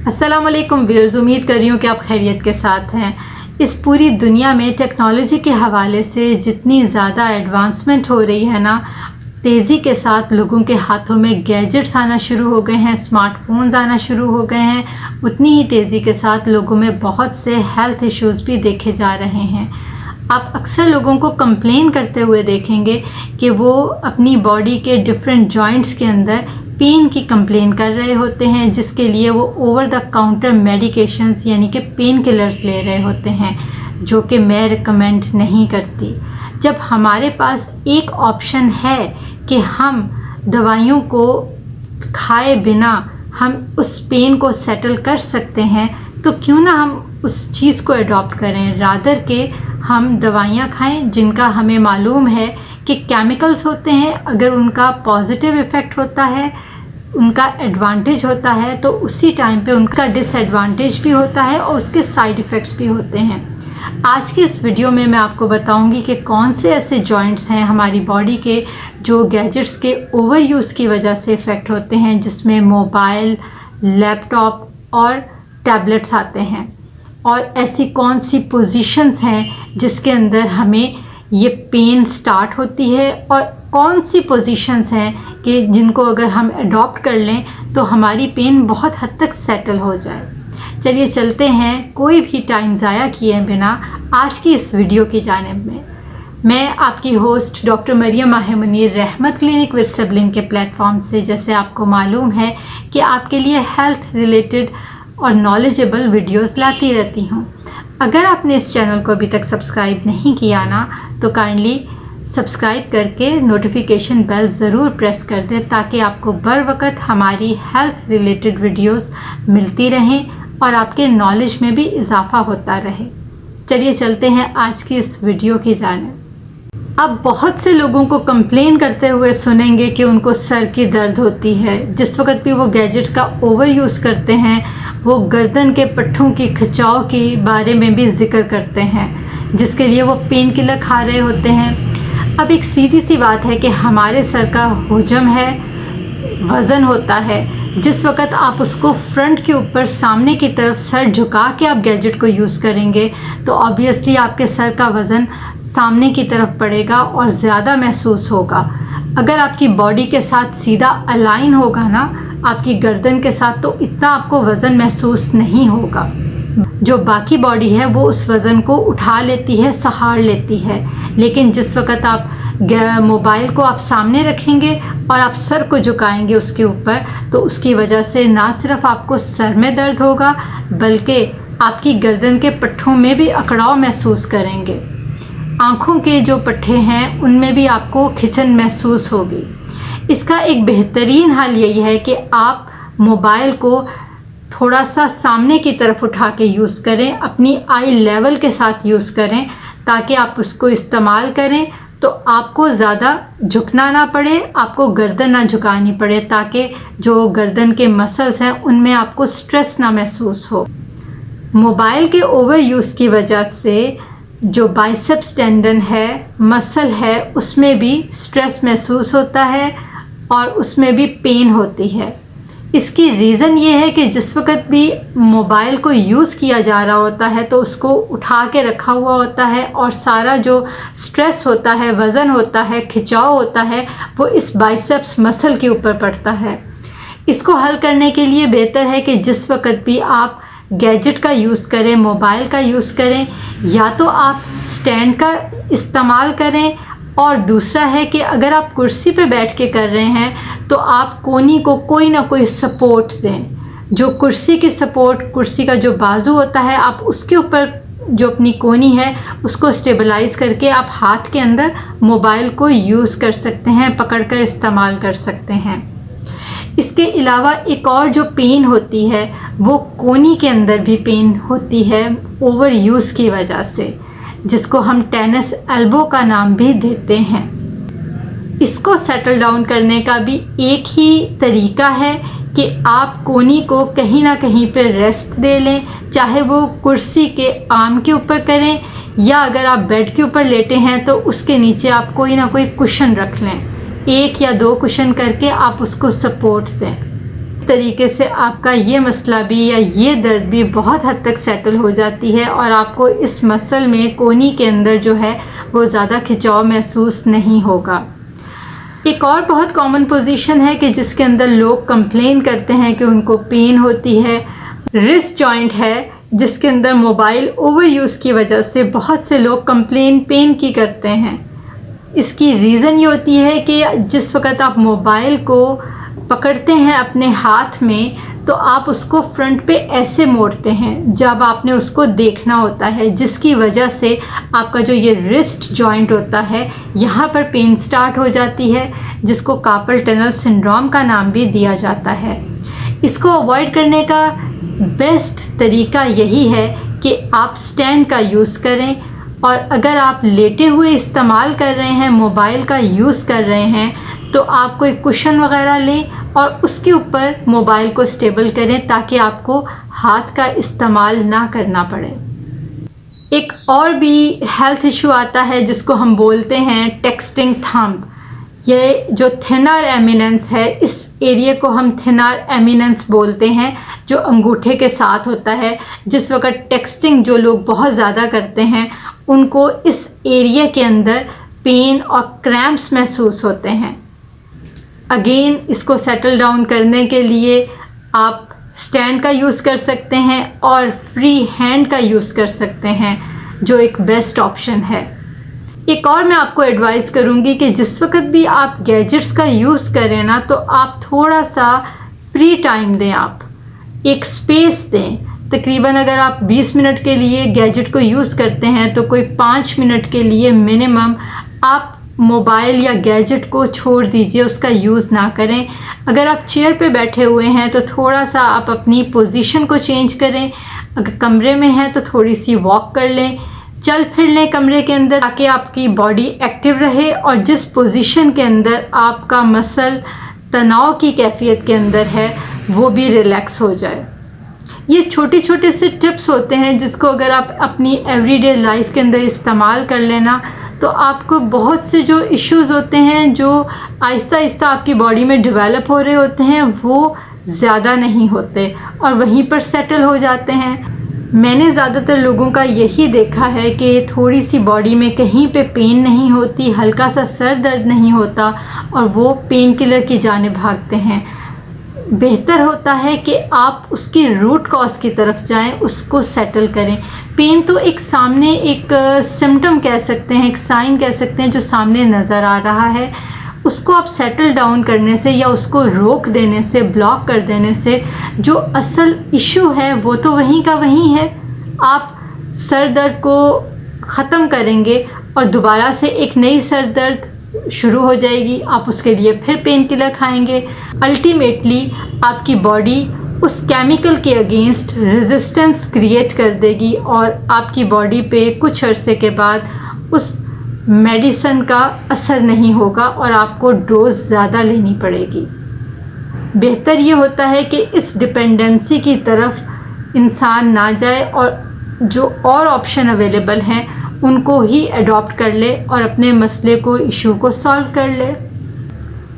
अस्सलामुअलैकुम व्यूअर्स, उम्मीद कर रही हूँ कि आप खैरियत के साथ हैं। इस पूरी दुनिया में टेक्नोलॉजी के हवाले से जितनी ज़्यादा एडवांसमेंट हो रही है ना, तेज़ी के साथ लोगों के हाथों में गैजेट्स आना शुरू हो गए हैं, स्मार्टफोन्स आना शुरू हो गए हैं, उतनी ही तेज़ी के साथ लोगों में बहुत से हेल्थ इश्यूज़ भी देखे जा रहे हैं। आप अक्सर लोगों को कंप्लेन करते हुए देखेंगे कि वो अपनी बॉडी के डिफरेंट जॉइंट्स के अंदर पेन की कंप्लेन कर रहे होते हैं, जिसके लिए वो ओवर द काउंटर मेडिकेशंस यानी कि पेन किलर्स ले रहे होते हैं, जो कि मैं रिकमेंड नहीं करती। जब हमारे पास एक ऑप्शन है कि हम दवाइयों को खाए बिना हम उस पेन को सेटल कर सकते हैं, तो क्यों ना हम उस चीज़ को अडॉप्ट करें, रादर के हम दवाइयाँ खाएं जिनका हमें मालूम है कि केमिकल्स होते हैं। अगर उनका पॉजिटिव इफ़ेक्ट होता है, उनका एडवांटेज होता है, तो उसी टाइम पे उनका डिसएडवांटेज भी होता है और उसके साइड इफ़ेक्ट्स भी होते हैं। आज की इस वीडियो में मैं आपको बताऊंगी कि कौन से ऐसे जॉइंट्स हैं हमारी बॉडी के जो गैजेट्स के ओवर यूज़ की वजह से इफ़ेक्ट होते हैं, जिसमें मोबाइल, लैपटॉप और टैबलेट्स आते हैं, और ऐसी कौन सी पोजीशंस हैं जिसके अंदर हमें ये पेन स्टार्ट होती है, और कौन सी पोजीशंस हैं कि जिनको अगर हम अडॉप्ट कर लें तो हमारी पेन बहुत हद तक सेटल हो जाए। चलिए चलते हैं कोई भी टाइम ज़ाया किए बिना आज की इस वीडियो की जानिब में। मैं आपकी होस्ट डॉक्टर मरियम माहिर मुनीर रहमत क्लिनिक विद सिबलिंग के प्लेटफॉर्म से, जैसे आपको मालूम है कि आपके लिए हेल्थ रिलेटेड और नॉलेजेबल वीडियोस लाती रहती हूँ। अगर आपने इस चैनल को अभी तक सब्सक्राइब नहीं किया ना, तो काइंडली सब्सक्राइब करके नोटिफिकेशन बेल ज़रूर प्रेस कर दें, ताकि आपको बर वक्त हमारी हेल्थ रिलेटेड वीडियोस मिलती रहें और आपके नॉलेज में भी इजाफ़ा होता रहे। चलिए चलते हैं आज की इस वीडियो की जानिब। अब बहुत से लोगों को कंप्लेन करते हुए सुनेंगे कि उनको सर की दर्द होती है। जिस वक्त भी वो गैजेट्स का ओवर यूज़ करते हैं, वो गर्दन के पट्ठों की खिंचाव के बारे में भी ज़िक्र करते हैं, जिसके लिए वो पेन किलर खा रहे होते हैं। अब एक सीधी सी बात है कि हमारे सर का हुजम है, वज़न होता है। जिस वक्त आप उसको फ्रंट के ऊपर सामने की तरफ सर झुका के आप गैजेट को यूज़ करेंगे, तो ऑब्वियसली आपके सर का वज़न सामने की तरफ पड़ेगा और ज़्यादा महसूस होगा। अगर आपकी बॉडी के साथ सीधा अलाइन होगा ना, आपकी गर्दन के साथ, तो इतना आपको वज़न महसूस नहीं होगा। जो बाकी बॉडी है वो उस वज़न को उठा लेती है, सहार लेती है। लेकिन जिस वक्त आप मोबाइल को आप सामने रखेंगे और आप सर को झुकाएंगे उसके ऊपर, तो उसकी वजह से ना सिर्फ आपको सर में दर्द होगा, बल्कि आपकी गर्दन के पट्ठों में भी अकड़ाव महसूस करेंगे। आँखों के जो पट्टे हैं उनमें भी आपको खिंचन महसूस होगी। इसका एक बेहतरीन हल यही है कि आप मोबाइल को थोड़ा सा सामने की तरफ उठा के यूज़ करें, अपनी आई लेवल के साथ यूज़ करें, ताकि आप उसको इस्तेमाल करें तो आपको ज़्यादा झुकना ना पड़े, आपको गर्दन ना झुकानी पड़े, ताकि जो गर्दन के मसल्स हैं उनमें आपको स्ट्रेस ना महसूस हो। मोबाइल के ओवर यूज़ की वजह से जो बाइसेप्स टेंडन है, मसल है, उसमें भी स्ट्रेस महसूस होता है और उसमें भी पेन होती है। इसकी रीज़न ये है कि जिस वक्त भी मोबाइल को यूज़ किया जा रहा होता है, तो उसको उठा के रखा हुआ होता है और सारा जो स्ट्रेस होता है, वज़न होता है, खिंचाव होता है, वो इस बाइसेप्स मसल के ऊपर पड़ता है। इसको हल करने के लिए बेहतर है कि जिस वक्त भी आप गैजेट का यूज़ करें, मोबाइल का यूज़ करें, या तो आप स्टैंड का इस्तेमाल करें, और दूसरा है कि अगर आप कुर्सी पे बैठ के कर रहे हैं तो आप कोनी को कोई ना कोई सपोर्ट दें। जो कुर्सी की सपोर्ट, कुर्सी का जो बाजू होता है, आप उसके ऊपर जो अपनी कोनी है उसको स्टेबलाइज़ करके आप हाथ के अंदर मोबाइल को यूज़ कर सकते हैं, पकड़कर इस्तेमाल कर सकते हैं। इसके अलावा एक और जो पेन होती है, वो कोनी के अंदर भी पेन होती है ओवर यूज़ की वजह से, जिसको हम टेनिस एल्बो का नाम भी देते हैं। इसको सेटल डाउन करने का भी एक ही तरीका है कि आप कोनी को कहीं ना कहीं पे रेस्ट दे लें, चाहे वो कुर्सी के आर्म के ऊपर करें, या अगर आप बेड के ऊपर लेटे हैं तो उसके नीचे आप कोई ना कोई कुशन रख लें। 1 या 2 कुशन करके आप उसको सपोर्ट दें। तरीके से आपका ये मसला भी या ये दर्द भी बहुत हद तक सेटल हो जाती है और आपको इस मसल में कोहनी के अंदर जो है वो ज़्यादा खिंचाव महसूस नहीं होगा। एक और बहुत कॉमन पोजीशन है कि जिसके अंदर लोग कंप्लेन करते हैं कि उनको पेन होती है, रिस्ट जॉइंट है, जिसके अंदर मोबाइल ओवर यूज़ की वजह से बहुत से लोग कंप्लेन पेन की करते हैं। इसकी रीज़न ये होती है कि जिस वक़्त आप मोबाइल को पकड़ते हैं अपने हाथ में तो आप उसको फ्रंट पे ऐसे मोड़ते हैं जब आपने उसको देखना होता है, जिसकी वजह से आपका जो ये रिस्ट जॉइंट होता है यहाँ पर पेन स्टार्ट हो जाती है, जिसको कार्पल टनल सिंड्रोम का नाम भी दिया जाता है। इसको अवॉइड करने का बेस्ट तरीका यही है कि आप स्टैंड का यूज़ करें, और अगर आप लेटे हुए इस्तेमाल कर रहे हैं, मोबाइल का यूज़ कर रहे हैं, तो आप कोई कुशन वगैरह लें और उसके ऊपर मोबाइल को स्टेबल करें ताकि आपको हाथ का इस्तेमाल ना करना पड़े। एक और भी हेल्थ इशू आता है जिसको हम बोलते हैं टेक्स्टिंग थंब। ये जो थिनर एमिनेंस है, इस एरिया को हम थिनर एमिनेंस बोलते हैं, जो अंगूठे के साथ होता है। जिस वक्त टेक्स्टिंग जो लोग बहुत ज़्यादा करते हैं उनको इस एरिया के अंदर पेन और क्रैम्प्स महसूस होते हैं। अगेन इसको सेटल डाउन करने के लिए आप स्टैंड का यूज़ कर सकते हैं और फ्री हैंड का यूज़ कर सकते हैं, जो एक बेस्ट ऑप्शन है। एक और मैं आपको एडवाइस करूँगी कि जिस वक्त भी आप गैजेट्स का यूज़ करें ना, तो आप थोड़ा सा फ्री टाइम दें, आप एक स्पेस दें। तकरीबन अगर आप 20 मिनट के लिए गैजेट को यूज़ करते हैं तो कोई 5 मिनट के लिए मिनिमम आप मोबाइल या गैजेट को छोड़ दीजिए, उसका यूज़ ना करें। अगर आप चेयर पे बैठे हुए हैं तो थोड़ा सा आप अपनी पोजीशन को चेंज करें। अगर कमरे में हैं तो थोड़ी सी वॉक कर लें, चल फिर लें कमरे के अंदर, ताकि आपकी बॉडी एक्टिव रहे और जिस पोजीशन के अंदर आपका मसल तनाव की कैफियत के अंदर है वो भी रिलैक्स हो जाए। ये छोटे छोटे से टिप्स होते हैं जिसको अगर आप अपनी एवरीडे लाइफ के अंदर इस्तेमाल कर लेना तो आपको बहुत से जो इश्यूज़ होते हैं जो आहिस्ता आहिस्ता आपकी बॉडी में डेवलप हो रहे होते हैं वो ज़्यादा नहीं होते और वहीं पर सेटल हो जाते हैं। मैंने ज़्यादातर लोगों का यही देखा है कि थोड़ी सी बॉडी में कहीं पे पेन नहीं होती, हल्का सा सर दर्द नहीं होता और वो पेन किलर की जाने भागते हैं। बेहतर होता है कि आप उसकी रूट कॉज की तरफ जाएं, उसको सेटल करें। पेन तो एक सामने एक सिम्टम कह सकते हैं, एक साइन कह सकते हैं जो सामने नज़र आ रहा है। उसको आप सेटल डाउन करने से या उसको रोक देने से, ब्लॉक कर देने से जो असल इशू है वो तो वहीं का वहीं है। आप सर दर्द को ख़त्म करेंगे और दोबारा से एक नई सर दर्द शुरू हो जाएगी, आप उसके लिए फिर पेन किलर खाएंगे। अल्टीमेटली आपकी बॉडी उस केमिकल के अगेंस्ट रेजिस्टेंस क्रिएट कर देगी और आपकी बॉडी पे कुछ अरसे के बाद उस मेडिसिन का असर नहीं होगा और आपको डोज ज़्यादा लेनी पड़ेगी। बेहतर ये होता है कि इस डिपेंडेंसी की तरफ इंसान ना जाए और जो और ऑप्शन अवेलेबल हैं उनको ही अडॉप्ट कर ले और अपने मसले को, इशू को सॉल्व कर ले।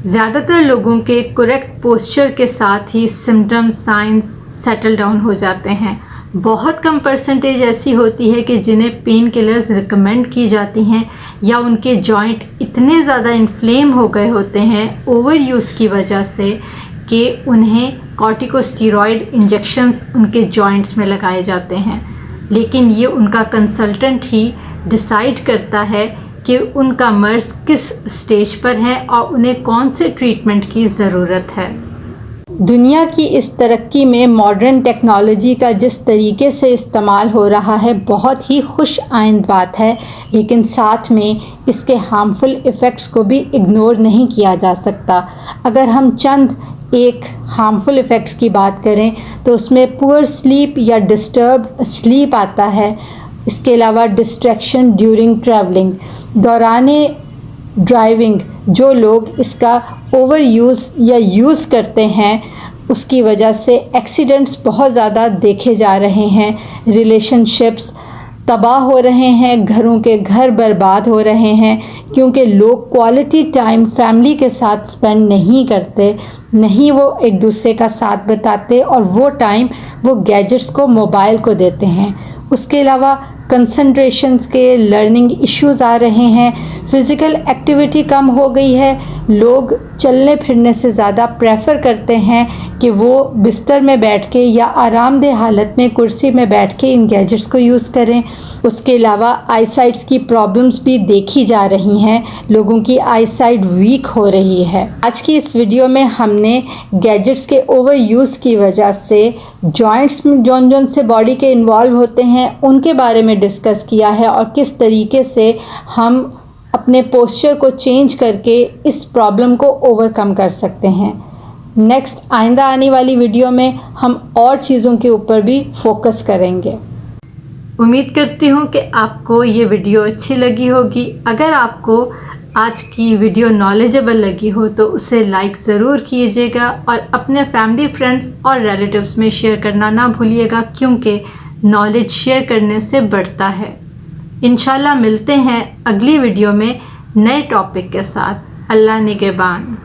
ज़्यादातर लोगों के करेक्ट पोस्चर के साथ ही सिम्टम्स, साइंस सेटल डाउन हो जाते हैं। बहुत कम परसेंटेज ऐसी होती है कि जिन्हें पेन किलर्स रिकमेंड की जाती हैं या उनके जॉइंट इतने ज़्यादा इन्फ्लेम हो गए होते हैं ओवर यूज़ की वजह से कि उन्हें कॉर्टिकोस्टेरॉइड इंजेक्शंस उनके जॉइंट्स में लगाए जाते हैं। लेकिन ये उनका कंसल्टेंट ही डिसाइड करता है कि उनका मर्ज़ किस स्टेज पर है और उन्हें कौन से ट्रीटमेंट की ज़रूरत है। दुनिया की इस तरक्की में मॉडर्न टेक्नोलॉजी का जिस तरीके से इस्तेमाल हो रहा है बहुत ही खुश आइंद बात है, लेकिन साथ में इसके हार्मफुल इफ़ेक्ट्स को भी इग्नोर नहीं किया जा सकता। अगर हम चंद एक हार्मफुल इफ़ेक्ट्स की बात करें तो उसमें पुअर स्लीप या डिस्टर्ब स्लीप आता है। इसके अलावा डिस्ट्रैक्शन ड्यूरिंग ट्रैवलिंग, दौराने ड्राइविंग जो लोग इसका ओवर यूज़ या यूज़ करते हैं उसकी वजह से एक्सीडेंट्स बहुत ज़्यादा देखे जा रहे हैं। रिलेशनशिप्स तबाह हो रहे हैं, घरों के घर बर्बाद हो रहे हैं क्योंकि लोग क्वालिटी टाइम फैमिली के साथ स्पेंड नहीं करते, नहीं वो एक दूसरे का साथ बताते और वो टाइम वो गैजेट्स को, मोबाइल को देते हैं। उसके अलावा कंसंट्रेशंस के, लर्निंग इश्यूज़ आ रहे हैं, फ़िज़िकल एक्टिविटी कम हो गई है। लोग चलने फिरने से ज़्यादा प्रेफर करते हैं कि वो बिस्तर में बैठ के या आरामदेह हालत में कुर्सी में बैठ के इन गैजेट्स को यूज़ करें। उसके अलावा आई साइट्स की प्रॉब्लम्स भी देखी जा रही हैं, लोगों की आई साइट वीक हो रही है। आज की इस वीडियो में हमने गैजेट्स के ओवर यूज़ की वजह से जॉइंट्स जौन जौन से बॉडी के इन्वॉल्व होते हैं उनके बारे में डिस्कस किया है और किस तरीके से हम अपने पोस्चर को चेंज करके इस प्रॉब्लम को ओवरकम कर सकते हैं। नेक्स्ट आइंदा आने वाली वीडियो में हम और चीज़ों के ऊपर भी फोकस करेंगे। उम्मीद करती हूँ कि आपको ये वीडियो अच्छी लगी होगी। अगर आपको आज की वीडियो नॉलेजेबल लगी हो तो उसे लाइक ज़रूर कीजिएगा और अपने फैमिली, फ्रेंड्स और रिलेटिव्स में शेयर करना ना भूलिएगा, क्योंकि नॉलेज शेयर करने से बढ़ता है। इंशाल्लाह मिलते हैं अगली वीडियो में नए टॉपिक के साथ। अल्लाह निगहबान।